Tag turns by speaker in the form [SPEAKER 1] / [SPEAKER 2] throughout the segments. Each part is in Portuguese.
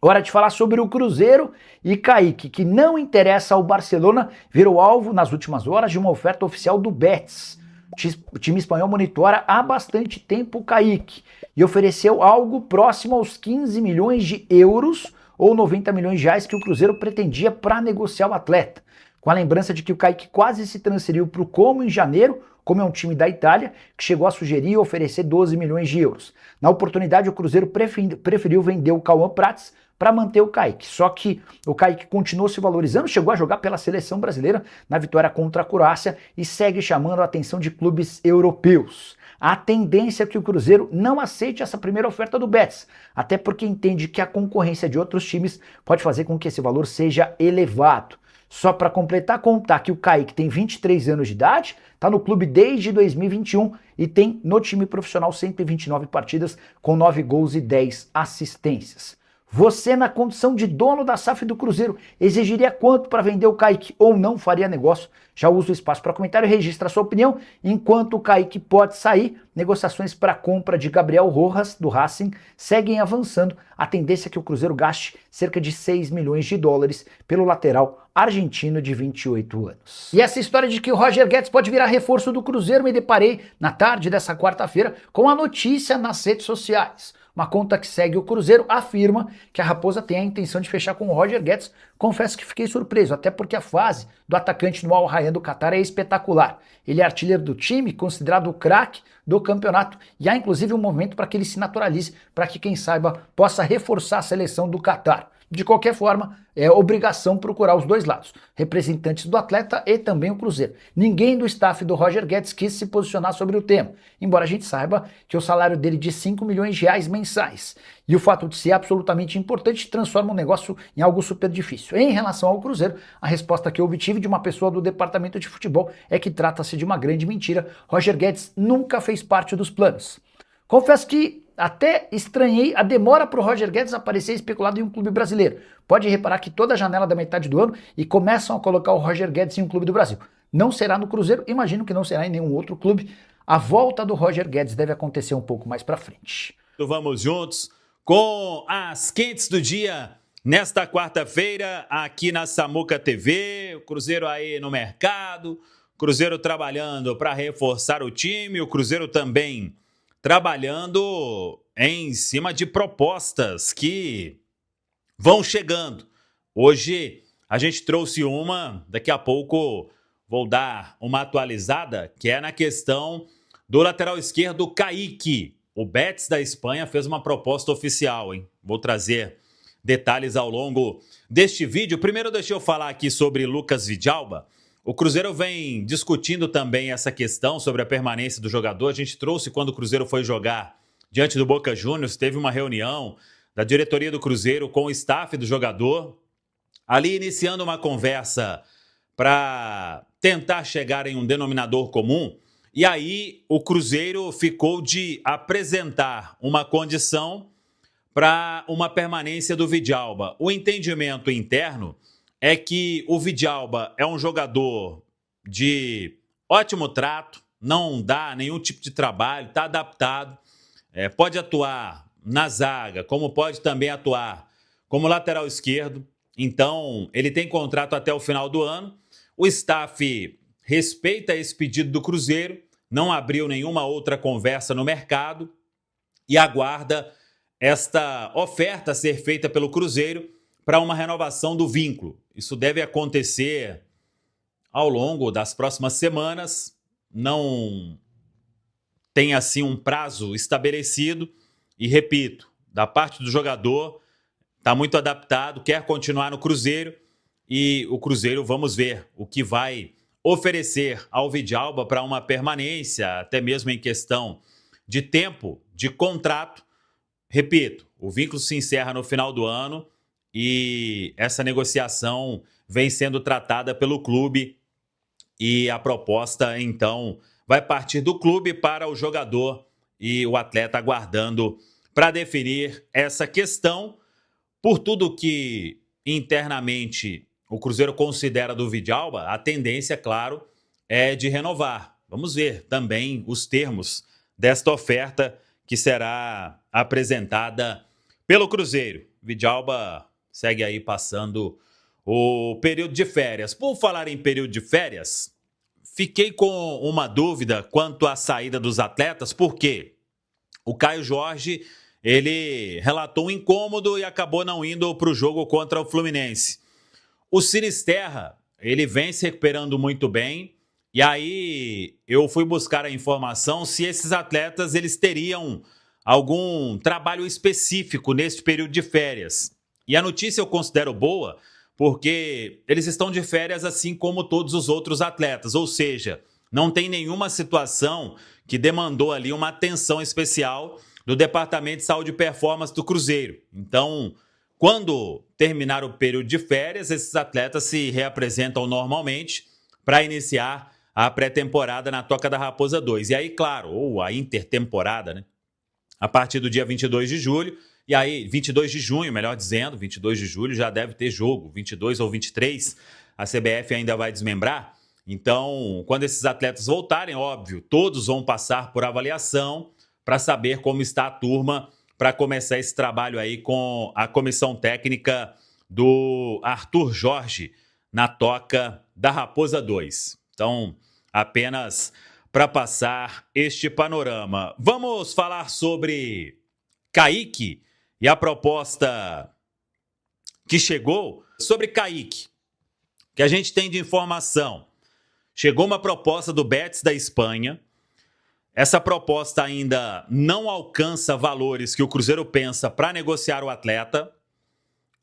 [SPEAKER 1] Hora de falar sobre o Cruzeiro e Kaique, que não interessa ao Barcelona, virou alvo nas últimas horas de uma oferta oficial do Betis. O time espanhol monitora há bastante tempo o Kaique e ofereceu algo próximo aos 15 milhões de euros ou 90 milhões de reais que o Cruzeiro pretendia para negociar o atleta. Com a lembrança de que o Kaique quase se transferiu para o Como em janeiro, como é um time da Itália, que chegou a sugerir e oferecer 12 milhões de euros. Na oportunidade, o Cruzeiro preferiu vender o Cauã Prats para manter o Kaique. Só que o Kaique continuou se valorizando, chegou a jogar pela seleção brasileira na vitória contra a Croácia e segue chamando a atenção de clubes europeus. A tendência é que o Cruzeiro não aceite essa primeira oferta do Betis, até porque entende que a concorrência de outros times pode fazer com que esse valor seja elevado. Só para completar, contar que o Kaique tem 23 anos de idade, está no clube desde 2021 e tem no time profissional 129 partidas com 9 gols e 10 assistências. Você, na condição de dono da SAF do Cruzeiro, exigiria quanto para vender o Kaique ou não faria negócio? Já usa o espaço para comentário e registra a sua opinião. Enquanto o Kaique pode sair, negociações para a compra de Gabriel Rojas, do Racing, seguem avançando. A tendência é que o Cruzeiro gaste cerca de 6 milhões de dólares pelo lateral argentino de 28 anos. E essa história de que o Roger Guedes pode virar reforço do Cruzeiro, me deparei na tarde dessa quarta-feira com a notícia nas redes sociais. Uma conta que segue o Cruzeiro afirma que a Raposa tem a intenção de fechar com o Roger Guedes. Confesso que fiquei surpreso, até porque a fase do atacante no Al Rayyan do Catar é espetacular. Ele é artilheiro do time, considerado o craque do campeonato, e há inclusive um movimento para que ele se naturalize, para que quem saiba possa reforçar a seleção do Catar. De qualquer forma, é obrigação procurar os dois lados, representantes do atleta e também o Cruzeiro. Ninguém do staff do Roger Guedes quis se posicionar sobre o tema, embora a gente saiba que o salário dele é de 5 milhões de reais mensais. E o fato de ser absolutamente importante transforma o negócio em algo super difícil. Em relação ao Cruzeiro, a resposta que eu obtive de uma pessoa do departamento de futebol é que trata-se de uma grande mentira. Roger Guedes nunca fez parte dos planos. Confesso que até estranhei a demora para o Roger Guedes aparecer especulado em um clube brasileiro. Pode reparar que toda a janela da metade do ano e começam a colocar o Roger Guedes em um clube do Brasil. Não será no Cruzeiro, imagino que não será em nenhum outro clube. A volta do Roger Guedes deve acontecer um pouco mais para frente.
[SPEAKER 2] Vamos juntos com as quentes do dia nesta quarta-feira aqui na Samuca TV. O Cruzeiro aí no mercado, Cruzeiro trabalhando para reforçar o time, o Cruzeiro também trabalhando em cima de propostas que vão chegando. Hoje a gente trouxe uma, daqui a pouco vou dar uma atualizada, que é na questão do lateral esquerdo Kaique. O Betis da Espanha fez uma proposta oficial, hein? Vou trazer detalhes ao longo deste vídeo. Primeiro deixa eu falar aqui sobre Lucas Vidalba. O Cruzeiro vem discutindo também essa questão sobre a permanência do jogador. A gente trouxe quando o Cruzeiro foi jogar diante do Boca Juniors, teve uma reunião da diretoria do Cruzeiro com o staff do jogador, ali iniciando uma conversa para tentar chegar em um denominador comum. E aí o Cruzeiro ficou de apresentar uma condição para uma permanência do Vidalba. O entendimento interno é que o Vidalba é um jogador de ótimo trato, não dá nenhum tipo de trabalho, está adaptado, pode atuar na zaga, como pode também atuar como lateral esquerdo. Então, ele tem contrato até o final do ano. O staff respeita esse pedido do Cruzeiro, não abriu nenhuma outra conversa no mercado e aguarda esta oferta ser feita pelo Cruzeiro para uma renovação do vínculo. Isso deve acontecer ao longo das próximas semanas, não tem assim um prazo estabelecido e, repito, da parte do jogador, está muito adaptado, quer continuar no Cruzeiro e o Cruzeiro, vamos ver o que vai oferecer ao Vidalba para uma permanência, até mesmo em questão de tempo de contrato. Repito, o vínculo se encerra no final do ano e essa negociação vem sendo tratada pelo clube e a proposta, então, vai partir do clube para o jogador e o atleta aguardando para definir essa questão. Por tudo que internamente o Cruzeiro considera do Vidalba, a tendência, claro, é de renovar. Vamos ver também os termos desta oferta que será apresentada pelo Cruzeiro. Vidalba segue aí passando o período de férias. Por falar em período de férias, fiquei com uma dúvida quanto à saída dos atletas, porque o Caio Jorge, ele relatou um incômodo e acabou não indo para o jogo contra o Fluminense. O Sinisterra, ele vem se recuperando muito bem, e aí eu fui buscar a informação se esses atletas eles teriam algum trabalho específico neste período de férias. E a notícia eu considero boa, porque eles estão de férias assim como todos os outros atletas, ou seja, não tem nenhuma situação que demandou ali uma atenção especial do Departamento de Saúde e Performance do Cruzeiro. Então, quando terminar o período de férias, esses atletas se reapresentam normalmente para iniciar a pré-temporada na Toca da Raposa 2. E aí, claro, ou a intertemporada, né? A partir do dia 22 de julho, e aí 22 de junho, melhor dizendo, 22 de julho já deve ter jogo, 22 ou 23, a CBF ainda vai desmembrar. Então, quando esses atletas voltarem, óbvio, todos vão passar por avaliação para saber como está a turma para começar esse trabalho aí com a comissão técnica do Arthur Jorge na Toca da Raposa 2. Então, apenas para passar este panorama. Vamos falar sobre Kaique e a proposta que chegou. Sobre Kaique, que a gente tem de informação. Chegou uma proposta do Betis da Espanha. Essa proposta ainda não alcança valores que o Cruzeiro pensa para negociar o atleta.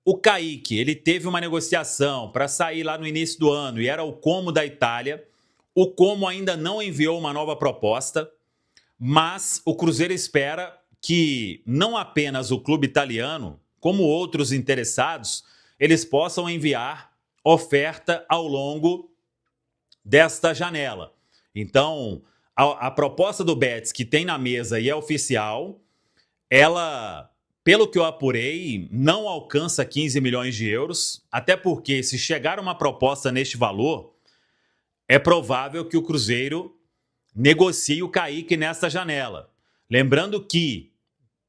[SPEAKER 2] O Kaique, ele teve uma negociação para sair lá no início do ano e era o Como da Itália. O Como ainda não enviou uma nova proposta, mas o Cruzeiro espera que não apenas o clube italiano, como outros interessados, eles possam enviar oferta ao longo desta janela. Então, a proposta do Betis que tem na mesa e é oficial, ela, pelo que eu apurei, não alcança 15 milhões de euros, até porque se chegar uma proposta neste valor, é provável que o Cruzeiro negocie o Kaique nesta janela. Lembrando que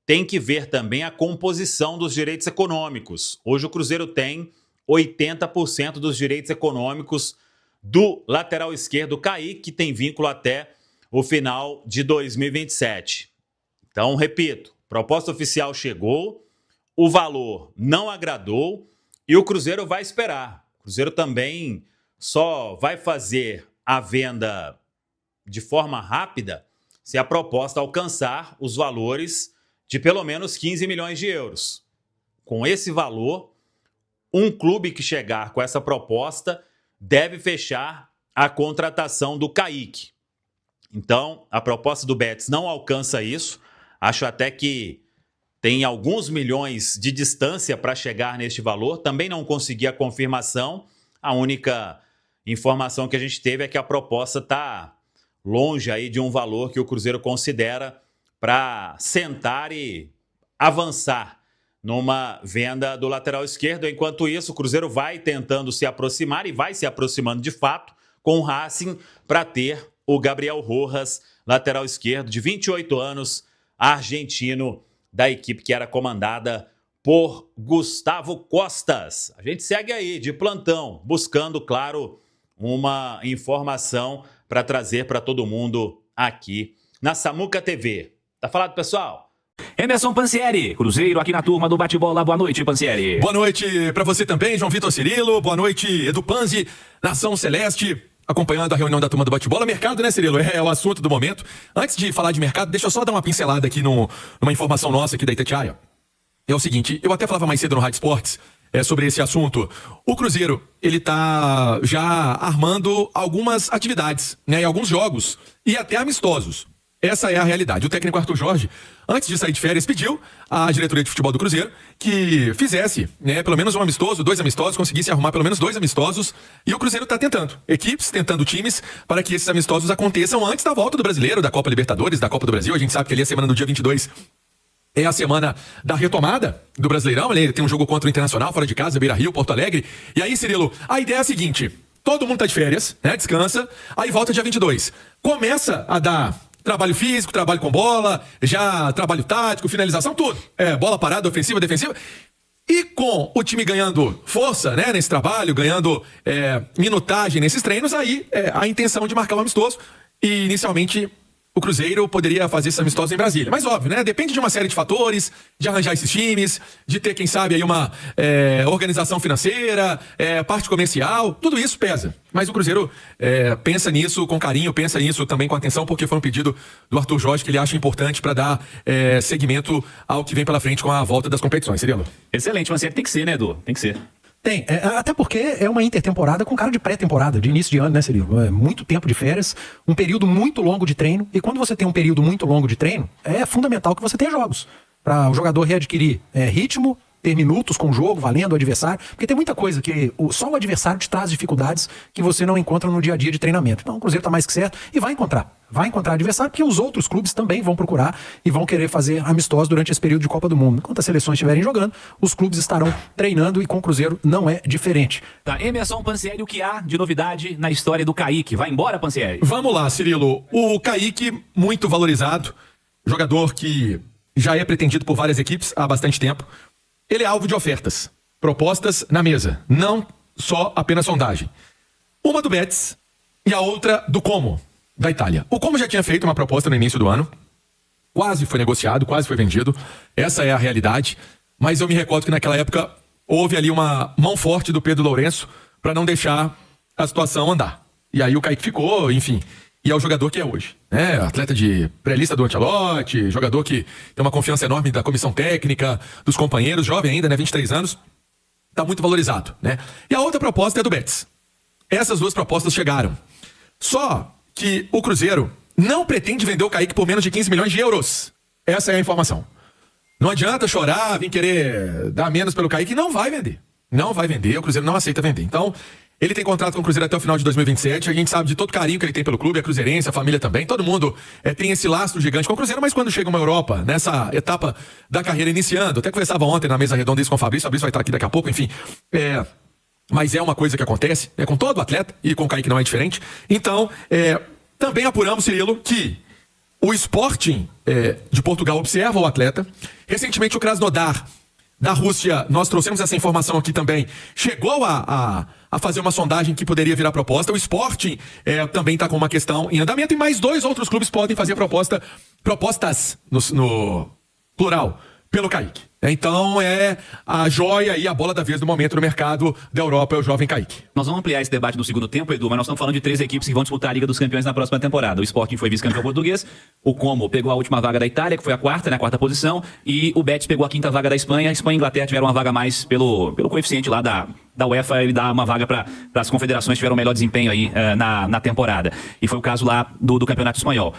[SPEAKER 2] tem que ver também a composição dos direitos econômicos. Hoje o Cruzeiro tem 80% dos direitos econômicos do lateral esquerdo Kaique, que tem vínculo até o final de 2027. Então, repito, proposta oficial chegou, o valor não agradou e o Cruzeiro vai esperar. O Cruzeiro também só vai fazer a venda de forma rápida se a proposta alcançar os valores de pelo menos 15 milhões de euros. Com esse valor, um clube que chegar com essa proposta deve fechar a contratação do Kaique. Então, a proposta do Betis não alcança isso. Acho até que tem alguns milhões de distância para chegar neste valor. Também não consegui a confirmação. A única informação que a gente teve é que a proposta está longe aí de um valor que o Cruzeiro considera para sentar e avançar numa venda do lateral esquerdo. Enquanto isso, o Cruzeiro vai tentando se aproximar e vai se aproximando de fato com o Racing para ter o Gabriel Rojas, lateral esquerdo de 28 anos, argentino, da equipe que era comandada por Gustavo Costas. A gente segue aí de plantão, buscando, claro, uma informação para trazer para todo mundo aqui na Samuca TV. Tá falado, pessoal?
[SPEAKER 3] Emerson Pansieri, Cruzeiro aqui na turma do bate-bola. Boa noite, Pansieri.
[SPEAKER 4] Boa noite para você também, João Vitor Cirilo. Boa noite, Edu Panzi, Nação Celeste, acompanhando a reunião da turma do bate-bola. Mercado, né, Cirilo? É o assunto do momento. Antes de falar de mercado, deixa eu só dar uma pincelada aqui numa informação nossa aqui da Itatiaia. É o seguinte, eu até falava mais cedo no Rádio Esportes sobre esse assunto. O Cruzeiro, ele tá já armando algumas atividades, né, e alguns jogos, e até amistosos. Essa é a realidade. O técnico Arthur Jorge, antes de sair de férias, pediu à diretoria de futebol do Cruzeiro que fizesse, né, pelo menos um amistoso, 2 amistosos, conseguisse arrumar pelo menos 2 amistosos. E o Cruzeiro está tentando. Equipes tentando times para que esses amistosos aconteçam antes da volta do Brasileiro, da Copa Libertadores, da Copa do Brasil. A gente sabe que ali a semana do dia 22 é a semana da retomada do Brasileirão. Ele tem um jogo contra o Internacional, fora de casa, Beira-Rio, Porto Alegre. E aí, Cirilo, a ideia é a seguinte: todo mundo tá de férias, né, descansa, aí volta dia 22. Começa a dar trabalho físico, trabalho com bola, já trabalho tático, finalização, tudo. Bola parada, ofensiva, defensiva. E com o time ganhando força, né, nesse trabalho, ganhando minutagem nesses treinos, aí a intenção de marcar um amistoso. E inicialmente o Cruzeiro poderia fazer esse amistoso em Brasília. Mas óbvio, né? Depende de uma série de fatores, de arranjar esses times, de ter, quem sabe, aí uma organização financeira, parte comercial, tudo isso pesa. Mas o Cruzeiro pensa nisso com carinho, pensa nisso também com atenção, porque foi um pedido do Arthur Jorge que ele acha importante para dar seguimento ao que vem pela frente com a volta das competições. Cirilo?
[SPEAKER 3] Excelente, mas tem que ser, né, Edu? Tem que ser.
[SPEAKER 5] Tem, até porque é uma intertemporada com cara de pré-temporada, de início de ano, né, Cirilo? É muito tempo de férias, um período muito longo de treino, e quando você tem um período muito longo de treino, é fundamental que você tenha jogos, para o jogador readquirir ritmo, ter minutos com o jogo, valendo o adversário, porque tem muita coisa que só o adversário te traz dificuldades que você não encontra no dia a dia de treinamento. Então o Cruzeiro está mais que certo e vai encontrar adversário, porque os outros clubes também vão procurar e vão querer fazer amistosos durante esse período de Copa do Mundo. Enquanto as seleções estiverem jogando, os clubes estarão treinando e com o Cruzeiro não é diferente.
[SPEAKER 3] Tá, Emerson Pansieri, o que há de novidade na história do Kaique? Vai embora, Pansieri?
[SPEAKER 4] Vamos lá, Cirilo. O Kaique, muito valorizado, jogador que já é pretendido por várias equipes há bastante tempo. Ele é alvo de ofertas, propostas na mesa, não só apenas sondagem. Uma do Betis e a outra do Como, da Itália. O Como já tinha feito uma proposta no início do ano, quase foi negociado, quase foi vendido, essa é a realidade, mas eu me recordo que naquela época houve ali uma mão forte do Pedro Lourenço para não deixar a situação andar. E aí o Kaique ficou, enfim, e é o jogador que é hoje, né? Atleta de pré-lista do Ancelotti, jogador que tem uma confiança enorme da comissão técnica, dos companheiros, jovem ainda, né? 23 anos, tá muito valorizado, né? E a outra proposta é do Betis. Essas duas propostas chegaram. Só que o Cruzeiro não pretende vender o Kaique por menos de 15 milhões de euros. Essa é a informação. Não adianta chorar, vir querer dar menos pelo Kaique, não vai vender. Não vai vender, o Cruzeiro não aceita vender. Então, ele tem contrato com o Cruzeiro até o final de 2027, a gente sabe de todo o carinho que ele tem pelo clube, a cruzeirense, a família também, todo mundo tem esse lastro gigante com o Cruzeiro, mas quando chega uma Europa, nessa etapa da carreira iniciando, até conversava ontem na mesa redonda isso com o Fabrício vai estar aqui daqui a pouco, enfim, mas é uma coisa que acontece, com todo atleta, e com o Kaique não é diferente. Então, também apuramos, Cirilo, que o Sporting de Portugal observa o atleta. Recentemente o Krasnodar da Rússia, nós trouxemos essa informação aqui também, chegou a fazer uma sondagem que poderia virar proposta. O Sporting também está com uma questão em andamento e mais 2 outros clubes podem fazer propostas no plural pelo Kaique. Então é a joia e a bola da vez do momento no mercado da Europa, é o jovem Kaique.
[SPEAKER 3] Nós vamos ampliar esse debate no segundo tempo, Edu, mas nós estamos falando de 3 equipes que vão disputar a Liga dos Campeões na próxima temporada. O Sporting foi vice-campeão português, o Como pegou a última vaga da Itália, que foi a quarta, né, a quarta posição, e o Betis pegou a quinta vaga da Espanha. A Espanha e a Inglaterra tiveram uma vaga a mais pelo coeficiente lá da UEFA, ele dá uma vaga para as confederações que tiveram o melhor desempenho aí na temporada. E foi o caso lá do Campeonato Espanhol.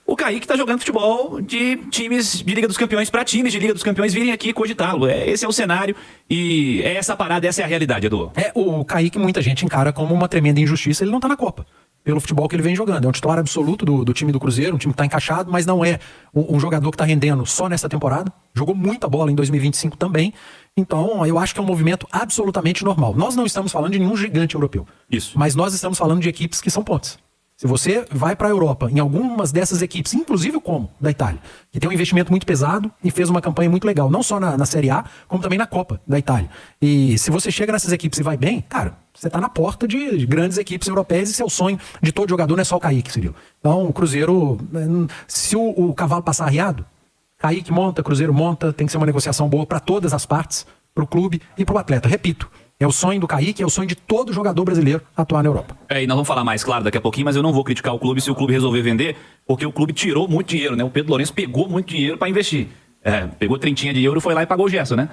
[SPEAKER 3] O Kaique tá jogando futebol de times de Liga dos Campeões para times de Liga dos Campeões virem aqui cogitá-lo. Esse é o cenário e é essa parada, essa é a realidade, Edu.
[SPEAKER 5] O Kaique muita gente encara como uma tremenda injustiça, ele não tá na Copa, pelo futebol que ele vem jogando. É um titular absoluto do time do Cruzeiro, um time que tá encaixado, mas não é um jogador que tá rendendo só nessa temporada. Jogou muita bola em 2025 também. Então, eu acho que é um movimento absolutamente normal. Nós não estamos falando de nenhum gigante europeu.
[SPEAKER 3] Isso.
[SPEAKER 5] Mas nós estamos falando de equipes que são pontes. Se você vai para a Europa, em algumas dessas equipes, inclusive o Como, da Itália, que tem um investimento muito pesado e fez uma campanha muito legal, não só na Série A, como também na Copa da Itália. E se você chega nessas equipes e vai bem, cara, você tá na porta de grandes equipes europeias e esse é o sonho de todo jogador, não é só o Kaique, Cirilo. Então, o Cruzeiro, se o cavalo passar arriado, Kaique monta, Cruzeiro monta, tem que ser uma negociação boa para todas as partes, para o clube e para o atleta. Repito, é o sonho do Kaique, é o sonho de todo jogador brasileiro atuar na Europa.
[SPEAKER 3] E nós vamos falar mais, claro, daqui a pouquinho, mas eu não vou criticar o clube se o clube resolver vender, porque o clube tirou muito dinheiro, né? O Pedro Lourenço pegou muito dinheiro para investir. Pegou 30 de euro, foi lá e pagou o Gerson, né?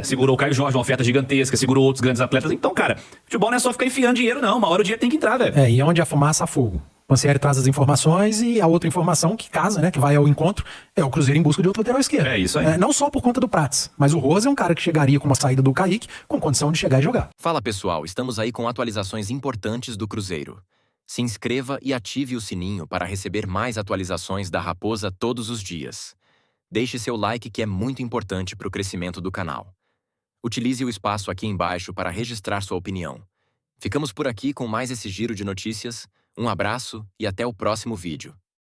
[SPEAKER 3] Segurou o Caio Jorge, uma oferta gigantesca, segurou outros grandes atletas. Então, cara, futebol não é só ficar enfiando dinheiro, não. Uma hora o dinheiro tem que entrar, velho.
[SPEAKER 5] E onde a fumaça há fogo. O Pansieri traz as informações e a outra informação que casa, né, que vai ao encontro, é o Cruzeiro em busca de outro lateral esquerdo.
[SPEAKER 3] É isso aí.
[SPEAKER 5] Não só por conta do Prats, mas o Rose é um cara que chegaria com uma saída do Kaique com condição de chegar e jogar.
[SPEAKER 6] Fala pessoal, estamos aí com atualizações importantes do Cruzeiro. Se inscreva e ative o sininho para receber mais atualizações da Raposa todos os dias. Deixe seu like que é muito importante para o crescimento do canal. Utilize o espaço aqui embaixo para registrar sua opinião. Ficamos por aqui com mais esse giro de notícias. Um abraço e até o próximo vídeo.